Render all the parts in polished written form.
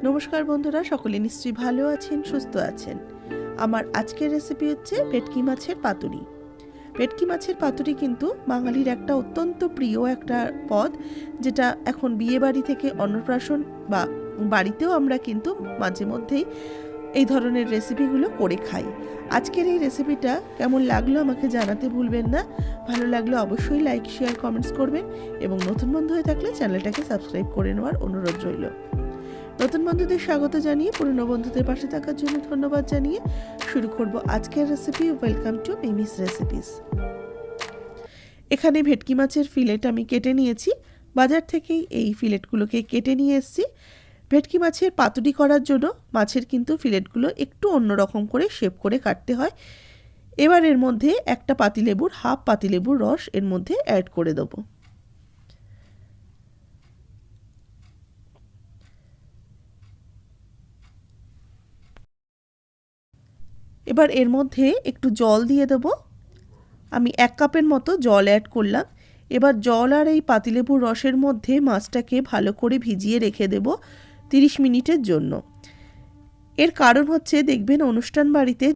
নমস্কার বন্ধুরা, সকলে নিশ্চয়ই ভালো আছেন, সুস্থ আছেন। আমার আজকের রেসিপি হচ্ছে ভেটকি মাছের পাতুরি। ভেটকি মাছের পাতুরি কিন্তু বাঙালির একটা অত্যন্ত প্রিয় একটা পদ, যেটা এখন বিয়ে বাড়ি থেকে অন্নপ্রাশন বা বাড়িতেও আমরা কিন্তু মাঝে মধ্যেই এই ধরনের রেসিপিগুলো করে খাই। আজকের এই রেসিপিটা কেমন লাগলো আমাকে জানাতে ভুলবেন না। ভালো লাগলে অবশ্যই লাইক, শেয়ার, কমেন্টস করবেন এবং নতুন বন্ধু হয়ে থাকলে চ্যানেলটাকে সাবস্ক্রাইব করে নেওয়ার অনুরোধ রইল। নতুন বন্ধুদের স্বাগত জানিয়ে পুরনো বন্ধুদের পাশে থাকার জন্য ধন্যবাদ জানিয়ে শুরু করব আজকের recipe. Welcome to Mimi's recipes. এখানে ভেটকি মাছের ফিলেট আমি কেটে নিয়েছি। বাজার থেকেই এই ফিলেটগুলোকে কেটে নিয়ে এসেছি। ভেটকি মাছের পাতুরি করার জন্য মাছের কিন্তু ফিলেটগুলো একটু অন্যরকম করে শেপ করে কাটতে হয়। এবার এর মধ্যে একটা পাতিলেবুর হাফ পাতিলেবুর রস এর মধ্যে অ্যাড করে দেবো। এবার এর মধ্যে একটু জল দিয়ে দেব। আমি 1 কাপের মতো জল অ্যাড করলাম। এবার জল আর এই পাতিলেবুর রসের মধ্যে মাছটাকে ভালো করে ভিজিয়ে রেখে দেব 30 মিনিটের জন্য। এর কারণ হচ্ছে, দেখবেন অনুষ্ঠান বাড়িতে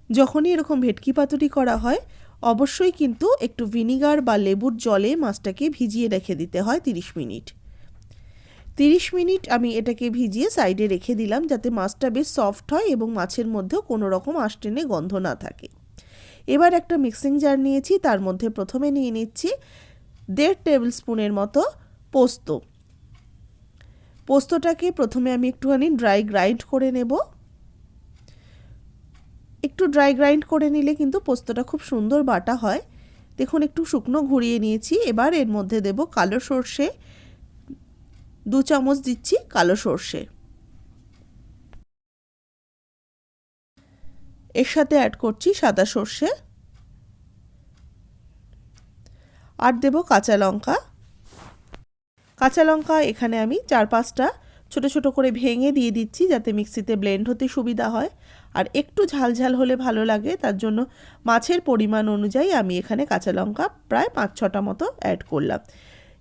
যখনই এরকম ভেটকি পাতুরি করা হয় অবশ্যই কিন্তু একটু ভিনিগার বা লেবুর জলে মাছটাকে ভিজিয়ে রেখে দিতে হয় 30 মিনিট। 30 মিনিট আমি এটাকে ভিজিয়ে সাইডে রেখে দিলাম, যাতে মাছটা বেশ সফট হয় এবং মাছের মধ্যেও কোনো রকম আঁশটেনে গন্ধ না থাকে। এবার একটা মিক্সিং জার নিয়েছি, তার মধ্যে প্রথমে নিয়ে নিচ্ছি 1.5 টেবিল স্পুনের মতো পোস্ত। পোস্তটাকে প্রথমে আমি একটুখানি ড্রাই গ্রাইন্ড করে নেব। একটু ড্রাই গ্রাইন্ড করে নিলে কিন্তু পোস্তটা খুব সুন্দর বাটা হয়। দেখুন, একটু শুকনো ঘুরিয়ে নিয়েছি। এবার এর মধ্যে দেব কালো সর্ষে, 2 চামচ দিচ্ছি কালো সর্ষে। এর সাথে অ্যাড করছি সাদা সর্ষে, আর দেব কাঁচা লঙ্কা। কাঁচা লঙ্কা এখানে আমি 4-5টা ছোট ছোট করে ভেঙে দিয়ে দিচ্ছি, যাতে মিক্সিতে ব্লেন্ড হতে সুবিধা হয়। আর একটু ঝালঝাল হলে ভালো লাগে, তার জন্য মাছের পরিমাণ অনুযায়ী আমি এখানে কাঁচা লঙ্কা প্রায় 5-6টা মতো অ্যাড করলাম।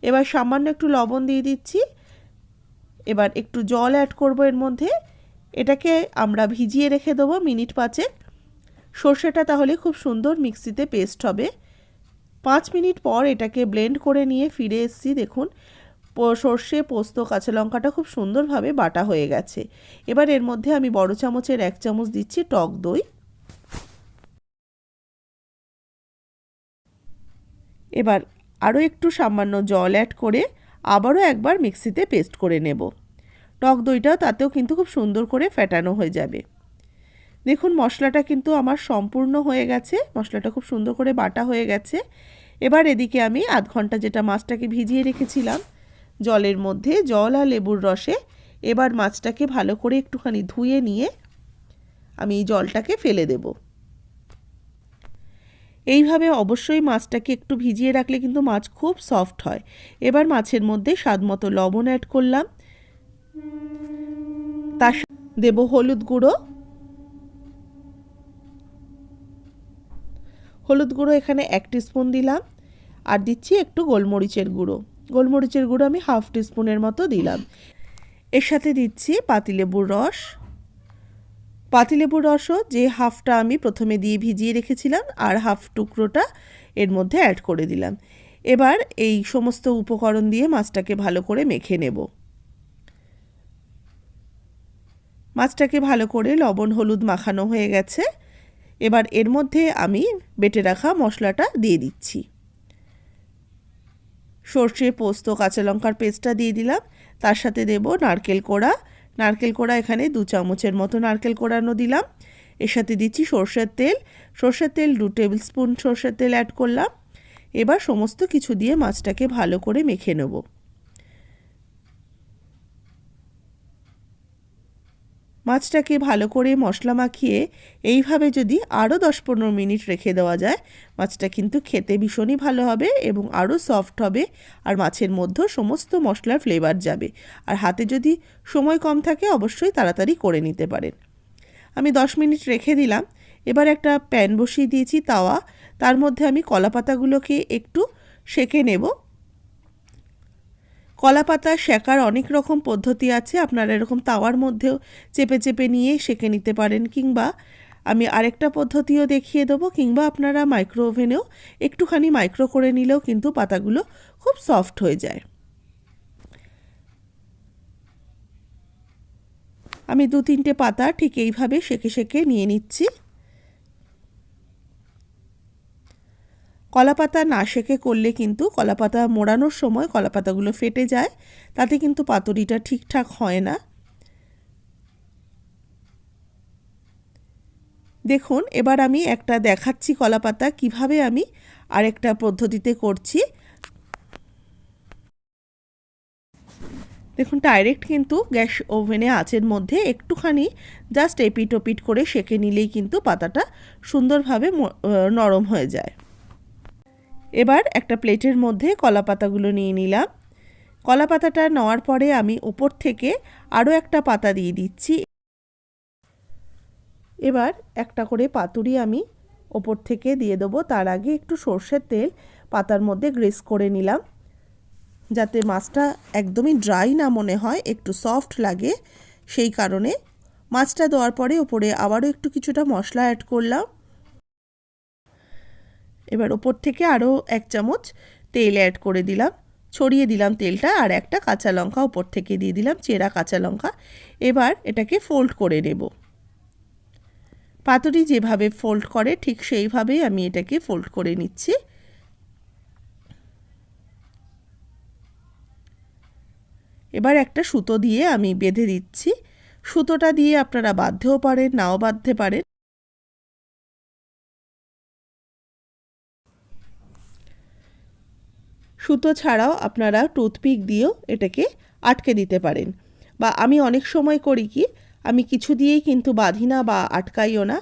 এবার সামান্য একটু লবণ দিয়ে দিচ্ছি। এবার একটু জল অ্যাড করব এর মধ্যে। এটাকে আমরা ভিজিয়ে রেখে দেবো মিনিট 5। সর্ষেটা তাহলে খুব সুন্দর মিক্সিতে পেস্ট হবে। 5 মিনিট পর এটাকে ব্লেন্ড করে নিয়ে ফিরে এসেছি। দেখুন, সর্ষে, পোস্ত, কাঁচা লঙ্কাটা খুব সুন্দরভাবে বাটা হয়ে গেছে। এবার এর মধ্যে আমি বড় চামচের 1 চামচ দিচ্ছি টক দই। এবার আরও একটু সামান্য জল অ্যাড করে আবারও একবার মিক্সিতে পেস্ট করে নেব। টক দইটাও তাতেও কিন্তু খুব সুন্দর করে ফেটানো হয়ে যাবে। দেখুন, মশলাটা কিন্তু আমার সম্পূর্ণ হয়ে গেছে। মশলাটা খুব সুন্দর করে বাটা হয়ে গেছে। এবার এদিকে আমি আধ ঘন্টা যেটা মাছটাকে ভিজিয়ে রেখেছিলাম জলের মধ্যে, জল আর লেবুর রসে, এবার মাছটাকে ভালো করে একটুখানি ধুয়ে নিয়ে আমি এই জলটাকে ফেলে দেব। এইভাবে অবশ্যই মাছটাকে একটু ভিজিয়ে রাখলে কিন্তু মাছ খুব সফট হয়। এবার মাছের মধ্যে স্বাদমতো লবণ অ্যাড করলাম, তার দেব হলুদ গুঁড়ো। হলুদ গুঁড়ো এখানে 1 টিস্পুন দিলাম, আর দিচ্ছি একটু গোলমরিচের গুঁড়ো। গোলমরিচের গুঁড়ো আমি হাফ টিস্পুনের মতো দিলাম। এর সাথে দিচ্ছি পাতিলেবুর রস। পাতিলেবুর রসও যে হাফটা আমি প্রথমে দিয়ে ভিজিয়ে রেখেছিলাম, আর হাফ টুকরোটা এর মধ্যে অ্যাড করে দিলাম। এবার এই সমস্ত উপকরণ দিয়ে মাছটাকে ভালো করে মেখে নেব। মাছটাকে ভালো করে লবণ হলুদ মাখানো হয়ে গেছে। এবার এর মধ্যে আমি বেটে রাখা মশলাটা দিয়ে দিচ্ছি। সর্ষে, পোস্ত, কাঁচা লঙ্কার পেস্টটা দিয়ে দিলাম। তার সাথে দেব নারকেল কোড়া। নারকেল কোড়া এখানে 2 চামচের মতো নারকেল কোড়ানো দিলাম। এর সাথে দিচ্ছি সর্ষের তেল। সর্ষের তেল 2 টেবিল স্পুন সর্ষের তেল অ্যাড করলাম। এবার সমস্ত কিছু দিয়ে মাছটাকে ভালো করে মেখে নেব। মাছটাকে ভালো করে মশলা মাখিয়ে এইভাবে যদি আরও 10-15 মিনিট রেখে দেওয়া যায়, মাছটা কিন্তু খেতে ভীষণই ভালো হবে এবং আরও সফট হবে, আর মাছের মধ্যেও সমস্ত মশলার ফ্লেভার যাবে। আর হাতে যদি সময় কম থাকে অবশ্যই তাড়াতাড়ি করে নিতে পারেন। আমি 10 মিনিট রেখে দিলাম। এবার একটা প্যান বসিয়ে দিয়েছি, তাওয়া। তার মধ্যে আমি কলা পাতাগুলোকে একটু সেঁকে নেব। কলা পাতা সেকার অনেক রকম পদ্ধতি আছে, আপনারা এরকম তাওয়ার মধ্যেও চেপে চেপে নিয়ে সেঁকে নিতে পারেন, কিংবা আমি আরেকটা পদ্ধতিও দেখিয়ে দেবো, কিংবা আপনারা মাইক্রো ওভেনেও একটুখানি মাইক্রো করে নিলেও কিন্তু পাতাগুলো খুব সফট হয়ে যায়। আমি 2-3টে পাতা ঠিক এইভাবে সেঁকে সেঁকে নিয়ে নিচ্ছি। কলাপাতা না সেঁকে করলে কিন্তু কলাপাতা মোড়ানোর সময় কলাপাতাগুলো ফেটে যায়, তাতে কিন্তু পাতুরিটা ঠিকঠাক হয় না। দেখুন, এবার আমি একটা দেখাচ্ছি কলাপাতা কিভাবে আমি আরেকটা পদ্ধতিতে করছি। দেখুন, ডাইরেক্ট কিন্তু গ্যাস ওভেনে আঁচের মধ্যে একটুখানি জাস্ট এপিট ওপিট করে সেঁকে নিলেই কিন্তু পাতাটা সুন্দরভাবে নরম হয়ে যায়। এবার একটা প্লেটের মধ্যে কলা পাতাগুলো নিয়ে নিলাম। কলা পাতাটা নেওয়ার পরে আমি উপর থেকে আরও একটা পাতা দিয়ে দিচ্ছি। এবার একটা করে পাতুরি আমি ওপর থেকে দিয়ে দেবো। তার আগে একটু সর্ষের তেল পাতার মধ্যে গ্রেস করে নিলাম, যাতে মাছটা একদমই ড্রাই না মনে হয়, একটু সফট লাগে। সেই কারণে মাছটা দেওয়ার পরে ওপরে আবারও একটু কিছুটা মশলা অ্যাড করলাম। এবার ওপর থেকে আরও 1 চামচ তেল অ্যাড করে দিলাম, ছড়িয়ে দিলাম তেলটা, আর একটা কাঁচা লঙ্কা ওপর থেকে দিয়ে দিলাম, চেরা কাঁচা লঙ্কা। এবার এটাকে ফোল্ড করে নেব। পাতুরি যেভাবে ফোল্ড করে ঠিক সেইভাবেই আমি এটাকে ফোল্ড করে নিচ্ছি। এবার একটা সুতো দিয়ে আমি বেঁধে দিচ্ছি। সুতোটা দিয়ে আপনারা বাঁধতেও পারেন, নাও বাঁধতে পারেন। সুতো ছাড়াও আপনারা টুথপিক দিয়েও এটাকে আটকে দিতে পারেন, বা আমি অনেক সময় করি কি, আমি কিছু দিয়েই কিন্তু বাঁধি না বা আটকাইও না,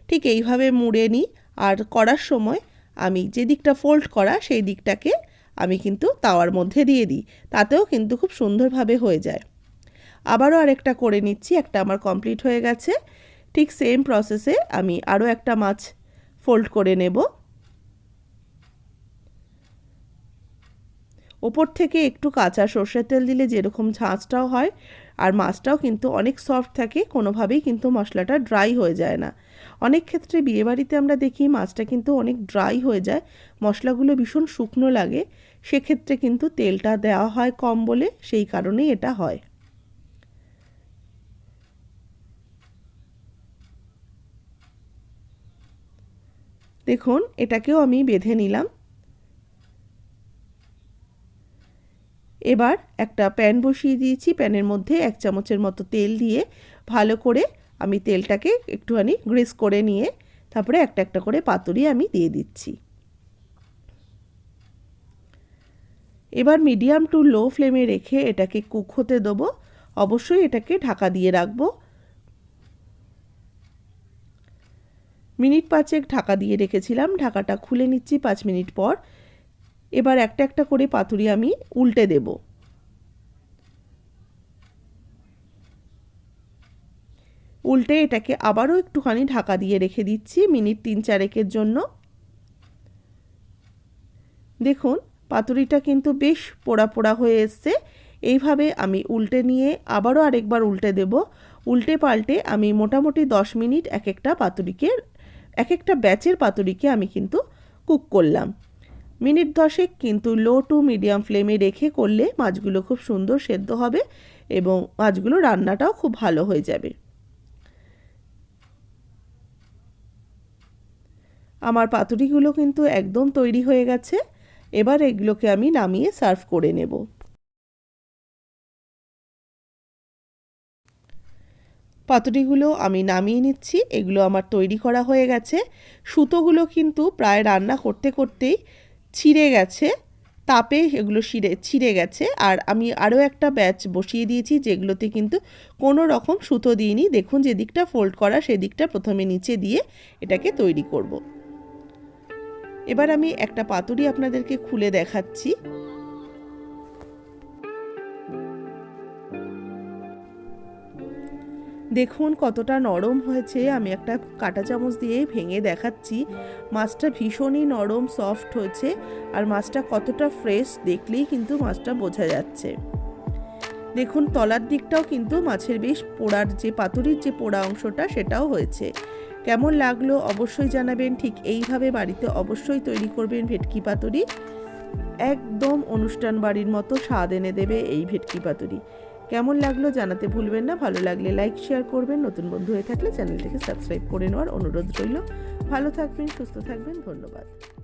ঠিক এইভাবে মুড়ে নিই। আর করার সময় আমি যে দিকটা ফোল্ড করা সেই দিকটাকে আমি কিন্তু তাওয়ার মধ্যে দিয়ে দিই, তাতেও কিন্তু খুব সুন্দরভাবে হয়ে যায়। আবারও আরেকটা করে নিচ্ছি, একটা আমার কমপ্লিট হয়ে গেছে। ঠিক সেম প্রসেসে আমি আরও একটা মাছ ফোল্ড করে নেব। ওপর থেকে একটু কাঁচা সর্ষের তেল দিলে যেরকম ঝাঁঝটাও হয়, আর মাছটাও কিন্তু অনেক সফট থাকে, কোনোভাবেই কিন্তু মশলাটা ড্রাই হয়ে যায় না। অনেক ক্ষেত্রে বিয়েবাড়িতে আমরা দেখি মাছটা কিন্তু অনেক ড্রাই হয়ে যায়, মশলাগুলো ভীষণ শুকনো লাগে, সেক্ষেত্রে কিন্তু তেলটা দেওয়া হয় কম বলে, সেই কারণেই এটা হয়। দেখুন, এটাকেও আমি বেঁধে নিলাম। এবার একটা প্যান বসিয়ে দিয়েছি, প্যানের মধ্যে 1 চামচের মতো তেল দিয়ে ভালো করে আমি তেলটাকে একটুখানি গ্রিস করে নিয়ে তারপরে একটা একটা করে পাতুরি আমি দিয়ে দিচ্ছি। এবার মিডিয়াম টু লো ফ্লেমে রেখে এটাকে কুক হতে দেবো। অবশ্যই এটাকে ঢাকা দিয়ে রাখবো। মিনিট 5 ঢাকা দিয়ে রেখেছিলাম, ঢাকাটা খুলে নিচ্ছি 5 মিনিট পর। এবার একটা একটা করে পাতুরি আমি উল্টে দেব। উল্টে এটাকে আবারও একটুখানি ঢাকা দিয়ে রেখে দিচ্ছি মিনিট 3-4 জন্য। দেখুন, পাতুরিটা কিন্তু বেশ পোড়া পোড়া হয়ে এসছে। এইভাবে আমি উল্টে নিয়ে আবারও আরেকবার উল্টে দেব। উল্টে পাল্টে আমি মোটামুটি 10 মিনিট এক একটা ব্যাচের পাতুরিকে আমি কিন্তু কুক করলাম। মিনিট 10 কিন্তু লো টু মিডিয়াম ফ্লেমে রেখে করলে মাছগুলো খুব সুন্দর সেদ্ধ হবে এবং মাছগুলো রান্নাটাও খুব ভালো হয়ে যাবে। আমার পাতুরিগুলো কিন্তু একদম তৈরি হয়ে গেছে। এবার এগুলোকে আমি নামিয়ে সার্ভ করে নেব। পাতুরিগুলো আমি নামিয়ে নিচ্ছি, এগুলো আমার তৈরি করা হয়ে গেছে। সুতোগুলো কিন্তু প্রায় রান্না করতে করতেই ছিঁড়ে গেছে, তাপে এগুলো ছিঁড়ে গেছে। আর আমি আরও একটা ব্যাচ বসিয়ে দিয়েছি, যেগুলোতে কিন্তু কোনো রকম সুতো দিইনি। দেখুন, যে দিকটা ফোল্ড করা সেদিকটা প্রথমে নিচে দিয়ে এটাকে তৈরি করব। এবার আমি একটা পাতুরি আপনাদেরকে খুলে দেখাচ্ছি। দেখুন কতটা নরম হয়েছে, আমি একটা কাঁটা চামচ দিয়ে ভেঙে দেখাচ্ছি। মাছটা ভীষণই নরম সফট হয়েছে, আর মাছটা কতটা ফ্রেশ দেখলেই কিন্তু মাছটা বোঝা যাচ্ছে। দেখুন তলার দিকটাও কিন্তু মাছের বেশ পোড়ার যে পাতুরির যে পোড়া অংশটা সেটাও হয়েছে। কেমন লাগলো অবশ্যই জানাবেন। ঠিক এইভাবে বাড়িতে অবশ্যই তৈরি করবেন ভেটকি পাতুরি। একদম অনুষ্ঠান বাড়ির মতো স্বাদ এনে দেবে এই ভেটকি পাতুরি। কেমন লাগলো জানাতে ভুলবেন না। ভালো লাগলে লাইক শেয়ার করবেন। নতুন বন্ধু হয়ে থাকলে চ্যানেলটিকে সাবস্ক্রাইব করে নেওয়ার অনুরোধ রইল। ভালো থাকবেন, সুস্থ থাকবেন, ধন্যবাদ।